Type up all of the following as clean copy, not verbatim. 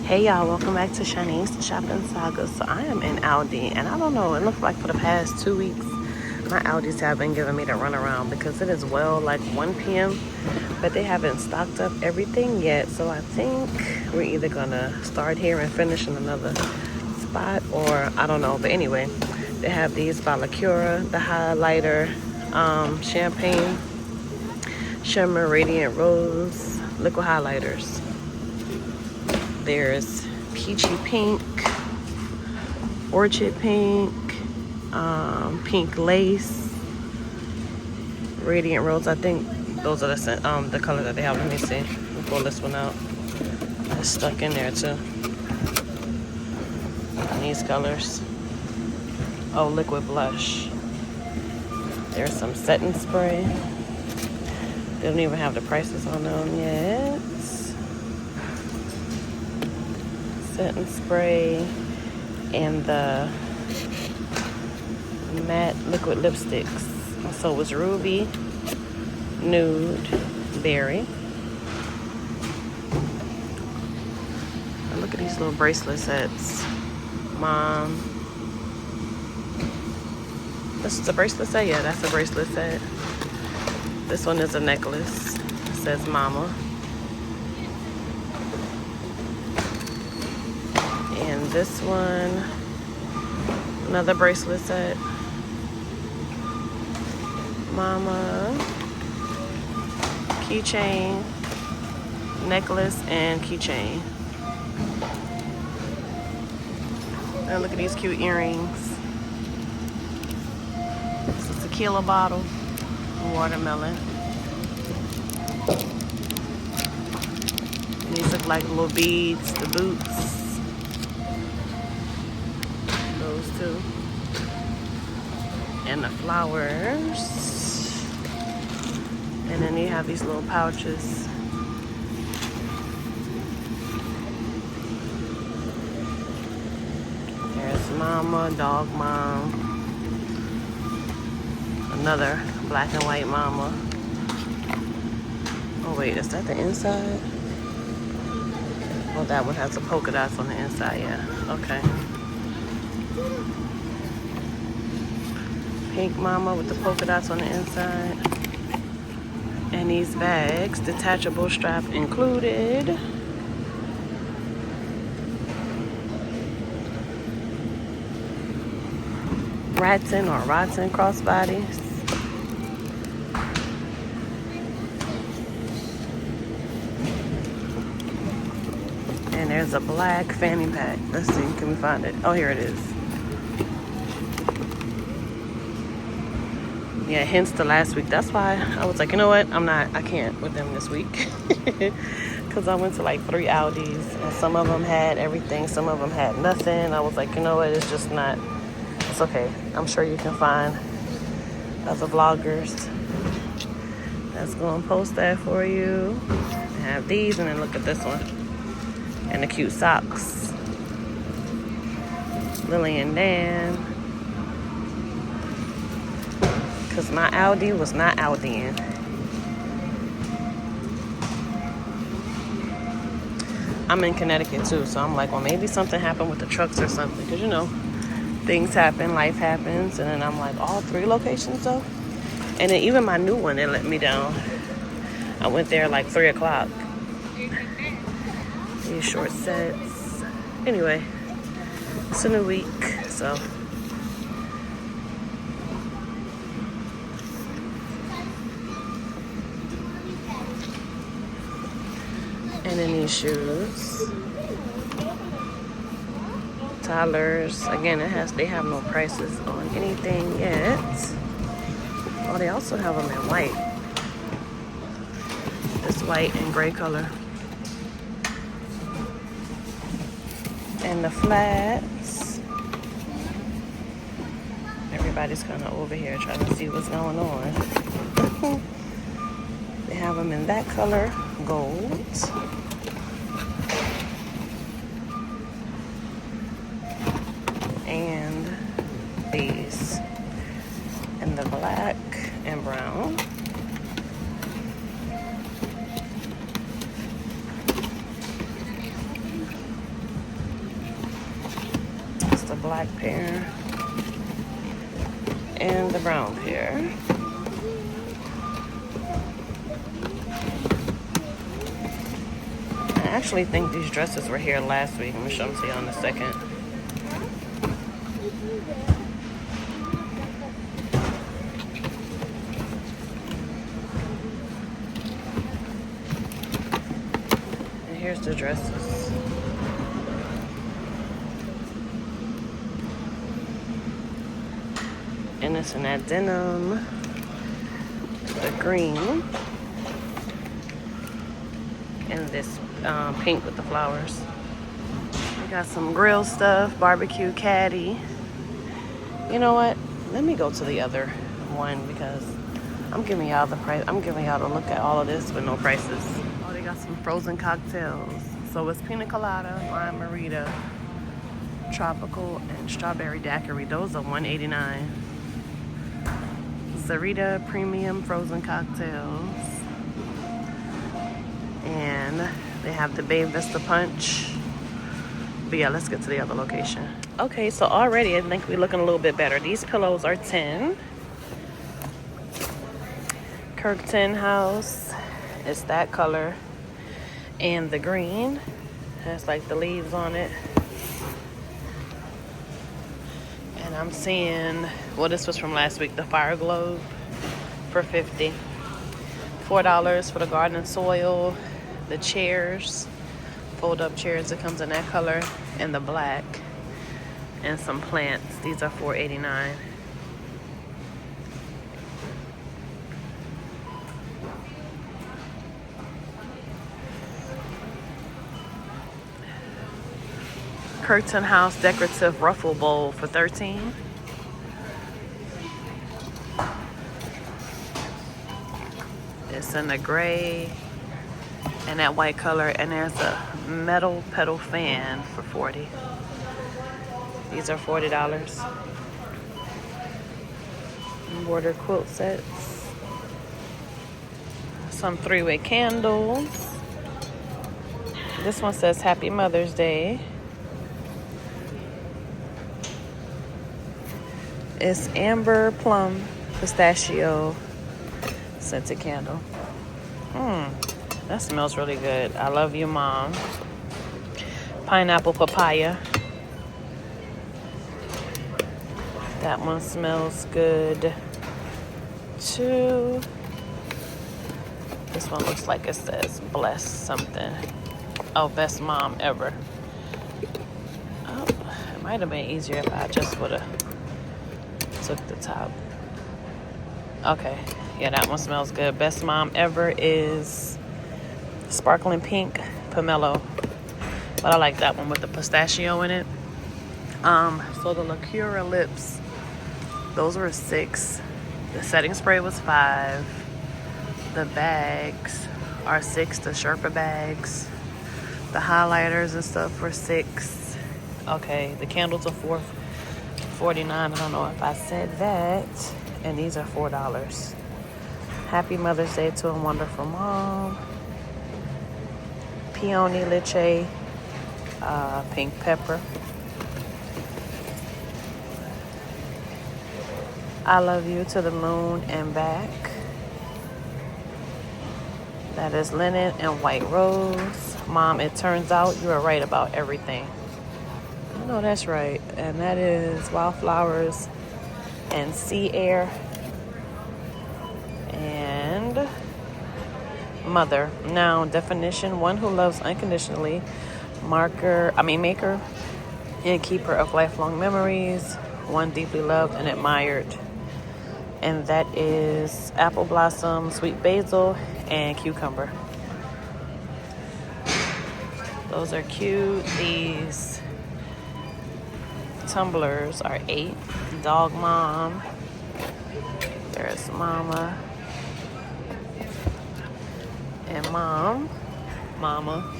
Hey y'all, welcome back to Shanice Shopping Saga. So I am in Aldi, and I don't know, it looks like for the past 2 weeks, my Aldis have been giving me the runaround because it is well like 1 p.m., but they haven't stocked up everything yet. So I think we're either gonna start here and finish in another spot, or I don't know. But anyway, they have these by Lacura, the highlighter, champagne, shimmer, radiant rose, liquid highlighters. There's peachy pink, orchid pink, pink lace, radiant rose. I think those are the color that they have. Let me see. Let me pull this one out. It's stuck in there too. And these colors. Oh, liquid blush. There's some setting spray. They don't even have the prices on them yet. Setting spray and the matte liquid lipsticks. So it's ruby, nude, berry. And look at these little bracelet sets. Mom. This is a bracelet set? Yeah, that's a bracelet set. This one is a necklace. It says Mama. And this one, another bracelet set. Mama, keychain, necklace, and keychain. And look at these cute earrings. It's a tequila bottle, watermelon. And these look like little beads, the boots. Those two. And the flowers. And then you have these little pouches. There's Mama, Dog Mom. Another black and white Mama. Oh wait, is that the inside? Oh, that one has the polka dots on the inside, yeah. Okay. Pink Mama with the polka dots on the inside. And these bags, detachable strap included. Rattan or Rotten crossbodies. And there's a black fanny pack. Let's see, can we find it? Oh, here it is. Yeah, hence the last week. That's why I was like, you know what? I can't with them this week. Because I went to like 3 Aldis, and some of them had everything, some of them had nothing. I was like, you know what? It's just not, it's okay. I'm sure you can find other vloggers that's going to post that for you. I have these, and then look at this one. And the cute socks. Lily and Dan. Because my Aldi was not Aldiing. I'm in Connecticut too, so I'm like, well, maybe something happened with the trucks or something. Because, you know, things happen, life happens. And then I'm like, all 3 locations though? And then even my new one, they let me down. I went there like 3 o'clock. These short sets. Anyway, it's a new week, so. And then these shoes. Tyler's. Again, they have no prices on anything yet. Oh, they also have them in white. This white and gray color. And the flats. Everybody's kind of over here trying to see what's going on. They have them in that color, gold. And these in the black and brown. black pair and the brown pair. I actually think these dresses were here last week. I'm gonna show them to you in a second. And here's the dresses. And it's in that denim, the green, and this pink with the flowers. We got some grill stuff, barbecue caddy. You know what? Let me go to the other one because I'm giving y'all the price. I'm giving y'all a look at all of this with no prices. Oh, they got some frozen cocktails. So it's pina colada, lime marita, tropical, and strawberry daiquiri. Those are $1.89. Serra premium frozen cocktails. And they have the Bay Vista punch. But yeah, let's get to the other location. Okay, so already I think we're looking a little bit better. These pillows are 10. Kirkton House. It's that color. And the green has like the leaves on it. And I'm seeing, well, this was from last week, the Fire Globe for $50. $4 for the garden and soil. The chairs, fold up chairs, it comes in that color and the black. And some plants, these are $4.89. Curtain House decorative ruffle bowl for $13. It's in the gray and that white color, and there's a metal pedal fan for $40. These are $40. Border quilt sets. Some 3-way candles. This one says Happy Mother's Day. It's amber plum pistachio scented candle. That smells really good. I love you, Mom. Pineapple papaya. That one smells good too. This one looks like it says bless something. Oh, best mom ever. Oh, it might have been easier if I just would have took the top. Okay, yeah, that one smells good. Best mom ever is sparkling pink pomelo, but I like that one with the pistachio in it. So the Lacura lips, those were $6. The setting spray was $5. The bags are $6, the Sherpa bags. The highlighters and stuff were $6. Okay, the candles are $4.49. I don't know if I said that. And these are $4. Happy Mother's Day to a wonderful mom. Peony leche, pink pepper. I love you to the moon and back. That is linen and white rose. Mom, it turns out you are right about everything. I know that's right. And that is wildflowers and sea air. And mother. Now, definition: one who loves unconditionally, maker and keeper of lifelong memories, one deeply loved and admired. And that is apple blossom, sweet basil, and cucumber. Those are cute. These tumblers are $8. Dog mom. There's mama. And mama.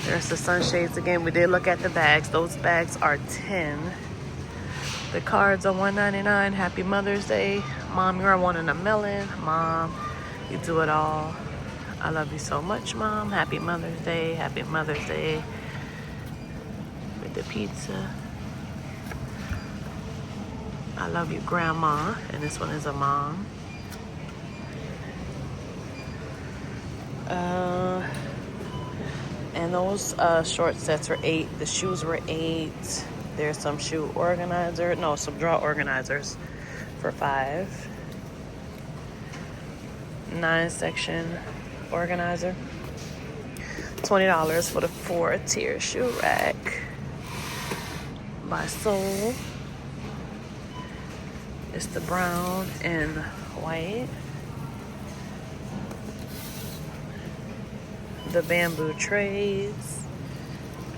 There's the sunshades again. We did look at the bags. Those bags are $10. The cards are $1.99. Happy Mother's Day. Mom, you're one in a million. Mom, you do it all. I love you so much, Mom. Happy Mother's Day. Happy Mother's Day. With the pizza. I love you, Grandma. And this one is a mom. And those short sets were $8. The shoes were $8. There's some shoe organizer. No, some drawer organizers for $5. 9-section organizer. $20 for the 4-tier shoe rack by Soul. It's the brown and white. The bamboo trays.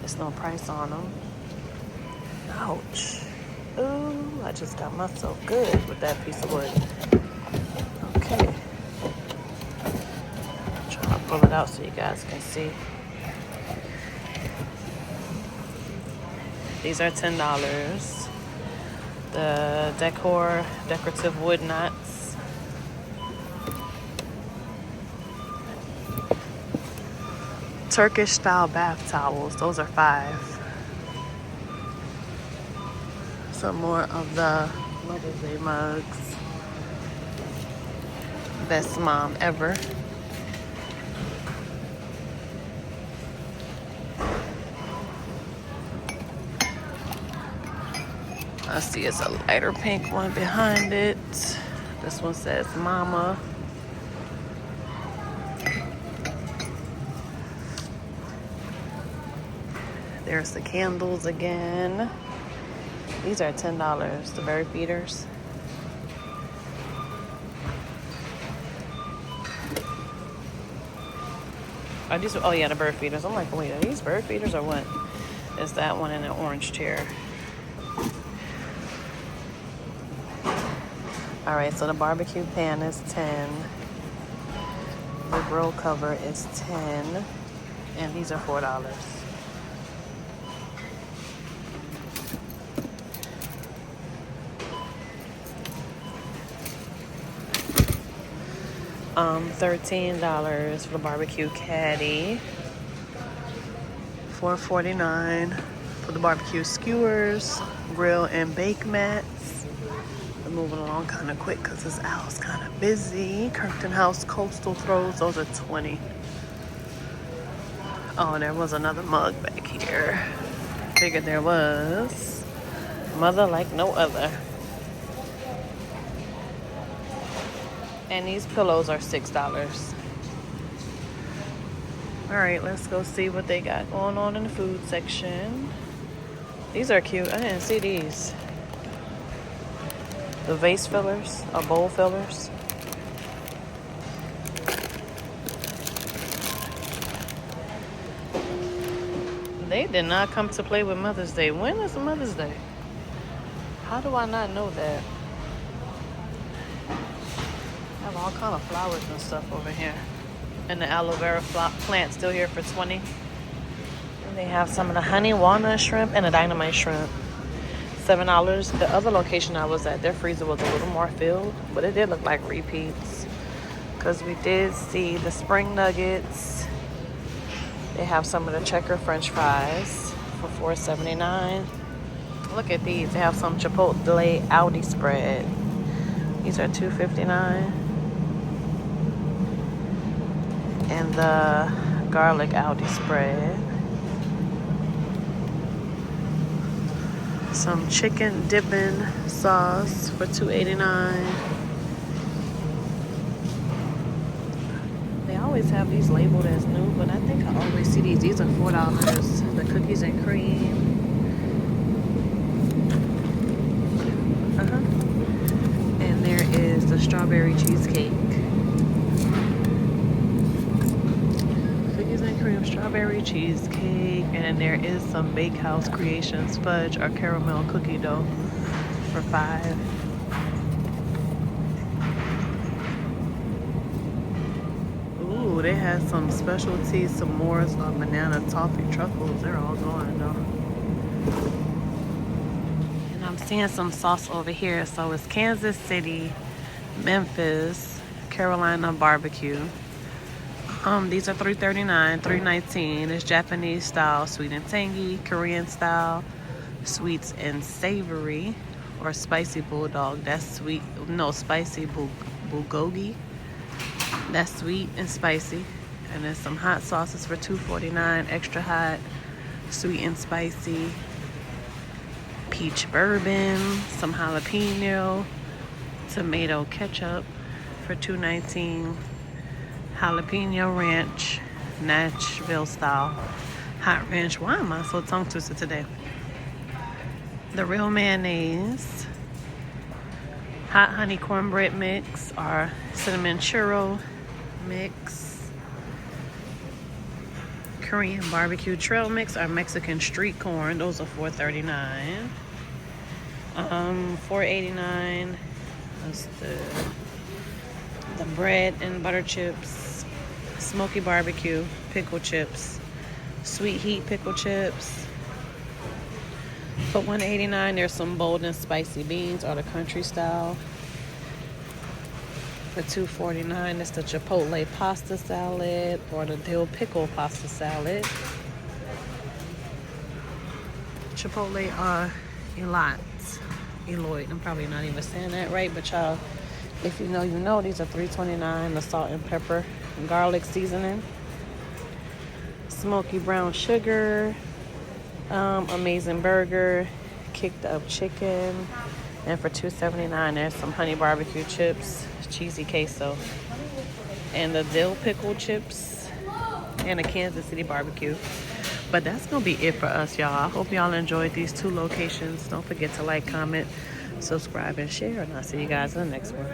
There's no price on them. Ouch. Ooh, I just got myself good with that piece of wood. Okay. Try to pull it out so you guys can see. These are $10. The decor, decorative wood knots. Turkish style bath towels. Those are $5. Some more of the Mother's Day mugs. Best mom ever. I see it's a lighter pink one behind it. This one says Mama. There's the candles again. These are $10, the bird feeders. Are these, oh yeah, the bird feeders. I'm like, wait, are these bird feeders or what? It's that one in an orange chair. All right, so the barbecue pan is $10. The grill cover is $10, and these are $4. $13 for the barbecue caddy. $4.49 for the barbecue skewers, grill, and bake mats. I'm moving along kind of quick because this aisle's kind of busy. Kirkton House coastal throws, those are $20. Oh, there was another mug back here. Figured there was. Mother like no other. And these pillows are $6. All right, let's go see what they got going on in the food section. These are cute. I didn't see these. The vase fillers or bowl fillers. They did not come to play with Mother's Day. When is Mother's Day? How do I not know that? I have all kind of flowers and stuff over here. And the aloe vera plant still here for $20. And they have some of the honey walnut shrimp and the dynamite shrimp. $7. The other location I was at, their freezer was a little more filled, but it did look like repeats. Because we did see the spring nuggets. They have some of the checker french fries for $4.79. Look at these. They have some Chipotle Aldi spread. These are $2.59. And the garlic Aldi spread. Some chicken dipping sauce for $2.89. They always have these labeled as new, but I think I always see these. These are $4. The cookies and cream. And there is the strawberry cheesecake. Cookies and cream strawberry cheesecake. And then there is some Bakehouse Creations fudge or caramel cookie dough for $5. Ooh, they had some specialty s'mores on banana toffee truffles. They're all gone though. And I'm seeing some sauce over here. So it's Kansas City, Memphis, Carolina barbecue. These are $3.39, $3.19. It's Japanese style, sweet and tangy, Korean style, sweets and savory or spicy bulldog. That's sweet. No, spicy bulgogi. That's sweet and spicy. And then some hot sauces for $2.49, extra hot, sweet and spicy. Peach bourbon, some jalapeno, tomato ketchup for $2.19. Jalapeno ranch, Nashville style, hot ranch. Why am I so tongue twisted today? The real mayonnaise, hot honey cornbread mix, or cinnamon churro mix, Korean barbecue trail mix, or Mexican street corn. Those are $4.39. $4.89. That's the bread and butter chips, smoky barbecue pickle chips, sweet heat pickle chips. For $1.89, there's some bold and spicy beans, or the country style. For $2.49, it's the chipotle pasta salad, or the dill pickle pasta salad. Chipotle Eloy. I'm probably not even saying that right, but y'all, if you know, you know. These are $3.29. The salt and pepper and garlic seasoning, smoky brown sugar, amazing burger, kicked up chicken, and for $2.79, there's some honey barbecue chips, cheesy queso, and the dill pickle chips, and a Kansas City barbecue. But that's gonna be it for us, y'all. I hope y'all enjoyed these 2 locations. Don't forget to like, comment, subscribe, and share, and I'll see you guys in the next one.